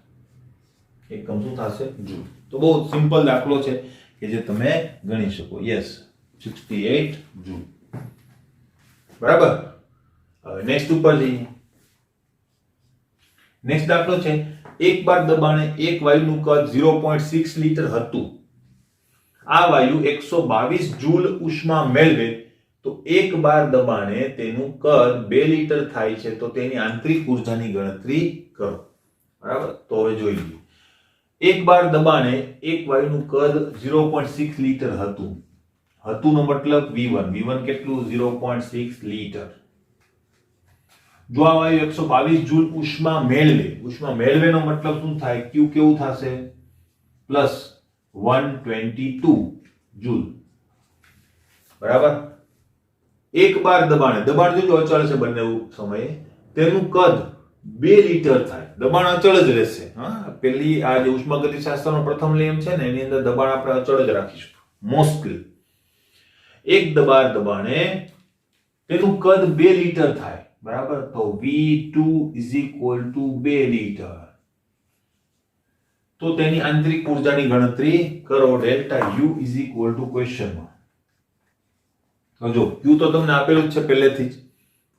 એકમ શું થશે? જૂલ. તો બહુ સિમ્પલ દાખલો છે કે જે તમે ગણી શકો. Yes, 68 joule. બરાબર, હવે નેક્સ્ટ ઉપર જઈએ. નેક્સ્ટ દાખલો છે, એક બાર દબાણે એક વાયુનું કદ 0.6 લીટર હતું. આ વાયુ 122 જૂલ ઉષ્મા મેળવે તો એક બાર દબાણે તેનું કદ 2 લીટર થાય છે. તો તેની આંતરિક ઉર્જાની ગણતરી કરો. બરાબર, તો હવે જોઈ લઈએ. એક બાર દબાણે એક વાયુનું કદ 0.6 લીટર હતું. હતુંનો મતલબ V1 કેટલું? 0.6 લીટર. જો આ વાયુ 122 જૂલ ઉષ્મા મેળવેનો મતલબ શું થાય? Q કેવું થશે? Plus 122 joule. બરાબર, એક બાર દબાણ જોજો અચળ છે બંને સમયે, તેનું કદ 2 લીટર થાય. દબાણ અચળ જ રહેશે. હા, પેલી આ જે ઉષ્માગતિશાસ્ત્રનો પ્રથમ નિયમ છે ને એની અંદર દબાણ આપણે અચળ જ રાખીશું મોસ્ટલી. એક બાર દબાણે તેનું કદ 2 લીટર થાય. બરાબર, તો V2 is equal two 2 litre. તો તેની આંતરિક ઉર્જાની ગણતરી કરો. Delta U is equal to ક્વેશ્ચનમાં. તો જો Q તો તમને આપેલું જ છે પહેલેથી જ.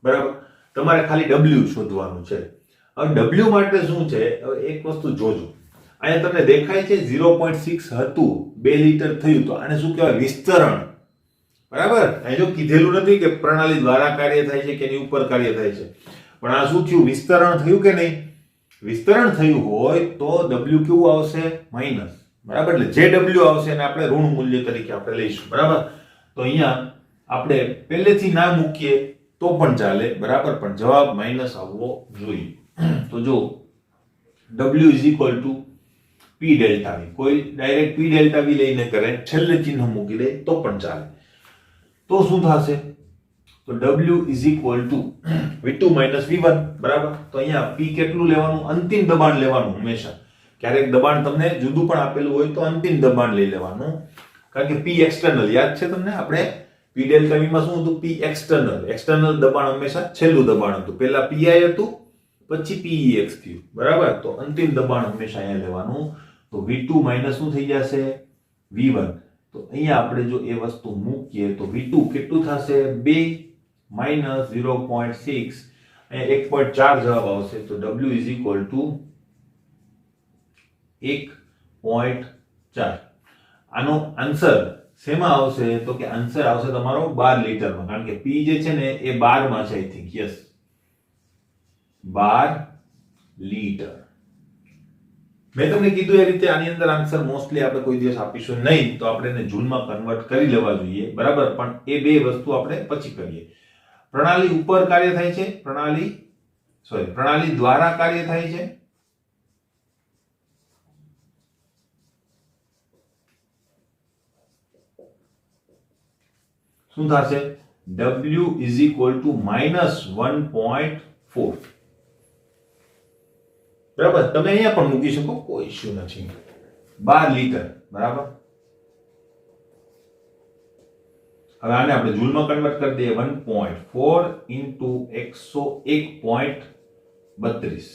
બરાબર, તમારે ખાલી W શોધવાનું છે. હવે W માટે શું છે? હવે એક વસ્તુ જોજો. અહીંયા તમને દેખાય છે 0.6 હતું, 2 લીટર થયું. તો આને શું કહેવાય? વિસ્તરણ. બરાબર, અહીં જો કીધેલું નથી કે પ્રણાલી દ્વારા કાર્ય થાય છે કે એની ઉપર કાર્ય થાય છે, પણ આ શું થયું? વિસ્તરણ થયું કે નહીં? વિસ્તરણ થયું હોય તો W કેવું આવશે? માઈનસ. બરાબર, એટલે જે W આવશે એને આપણે ઋણ મૂલ્ય તરીકે આપણે લઈશું. બરાબર, તો અહીંયા આપણે પહેલેથી ના મૂકીએ તો પણ ચાલે. બરાબર, પણ જવાબ માઈનસ આવવો જોઈએ. તો જો W is equal two P delta V, કોઈ ડાયરેક્ટ P ડેલ્ટા V લઈને કરે, છેલ્લે ચિહ્ન મૂકી દે તો પણ ચાલે. તો શું થશે? તો W is equal two V2 minus V1. બરાબર, તો અહીંયા P કેટલું લેવાનું? અંતિમ દબાણ લેવાનું હંમેશા. ક્યારેક દબાણ તમને જુદું પણ આપેલું હોય તો અંતિમ દબાણ લઈ લેવાનું, કારણ કે P એક્સટર્નલ યાદ છે તમને? આપણે P ડેલ્ટા V માં શું હતું? P એક્સટર્નલ દબાણ હંમેશા છેલ્લું દબાણ હતું. પહેલા PI હતું, પછી PEX થયું. બરાબર, તો અંતિમ દબાણ હંમેશા અહીંયા લેવાનું. તો V2 માઈનસ શું થઈ જશે? V1. તો અહીંયા આપણે જો એ વસ્તુ મૂકીએ તો V2 કેટલું થશે? 2 માઈનસ 0.6, અહીંયા 1.4 જવાબ આવશે. તો W ઇઝ ઇક્વલ ટુ 1.4. આનો આન્સર શેમાં આવશે? તો કે આન્સર આવશે તમારો 12 લીટરમાં, કારણ કે P જે છે ને એ 12 માં છે. I think yes, 12 litre. મેં તમને કીધું એ રીતે આની અંદર આન્સર મોસ્ટલી આપણે કોઈ દિવસ આપીશું નહીં, તો આપણે એને જૂલમાં કન્વર્ટ કરી લેવા જોઈએ, બરાબર. પણ એ બે વસ્તુ આપણે પછી કરીએ. પ્રણાલી ઉપર કાર્ય થાય છે, પ્રણાલી દ્વારા કાર્ય થાય છે. શું થશે? W is equal to -1.4. બરાબર. તમે અહીંયા પણ મૂકી શકો, કોઈ ઇશ્યુ નથી. 12 લીટર, બરાબર. હવે આને આપણે જૂલમાં કન્વર્ટ કરી દઈએ. 1.4 into 101.32.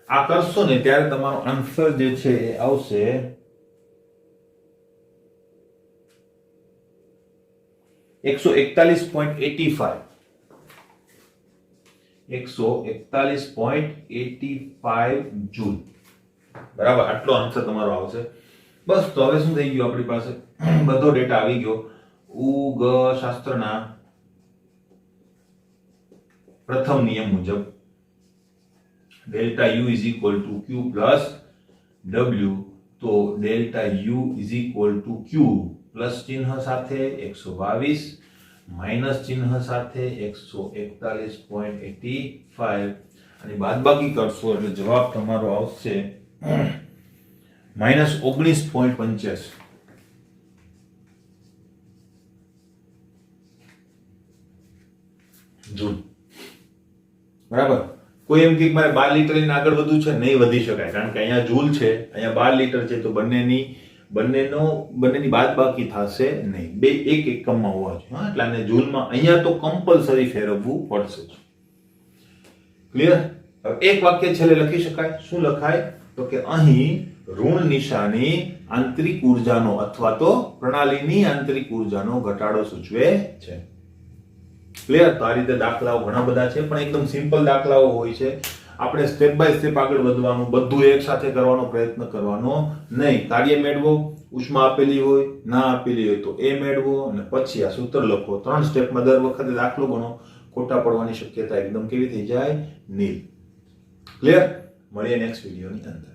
આ કરશો ને ત્યારે તમારો આન્સર જે છે એ આવશે 141.85. 141.85 જૂલ, બરાબર. આટલો આન્સર તમારો આવશે. બસ. તો હવે શું થઈ ગયું? આપણી પાસે બધો ડેટા આવી ગયો. શાસ્ત્રના પ્રથમ નિયમ મુજબ delta U is equal to Q plus W. તો delta U is equal to Q plus ચિહ્ન સાથે 122 માઇનસ ચિહ્ન સાથે 141.85 અને બાદબાકી કરશો એટલે જવાબ તમારો આવશે -19.85 જૂલ, બરાબર. કોઈ એમ કે મારે 12 લીટર લઈને આગળ વધવું છે, નહીં વધી શકાય, કારણ કે અહીંયા જૂલ છે, અહીંયા 12 લીટર છે, તો બંનેની બાદબાકી થશે નહીં. બે એક એકમમાં હોવા જોઈએ. હા, એટલે આને જૂલમાં અહીંયા તો કમ્પલસરી ફેરવવું પડશે. ક્લિયર? એક વાક્ય છેલ્લે લખી શકાય. શું લખાય? તો કે અહીં ઋણ નિશાની આંતરિક ઉર્જાનો અથવા તો પ્રણાલીની આંતરિક ઉર્જાનો ઘટાડો સૂચવે છે. ક્લિયર? તો આ રીતે દાખલાઓ ઘણા બધા છે, પણ એકદમ સિમ્પલ દાખલાઓ હોય છે. આપણે સ્ટેપ બાય સ્ટેપ આગળ વધવાનું, બધું એક સાથે કરવાનો પ્રયત્ન કરવાનો નહીં. કાર્ય મેળવો, ઉષ્મા આપેલી હોય, ના આપેલી હોય તો એ મેળવો અને પછી આ સૂત્ર લખો. 3 સ્ટેપમાં દર વખતે દાખલો ગણો. ખોટા પડવાની શક્યતા એકદમ કેવી થઈ જાય? નીલ. ક્લિયર? મળીએ નેક્સ્ટ વિડીયોની અંદર.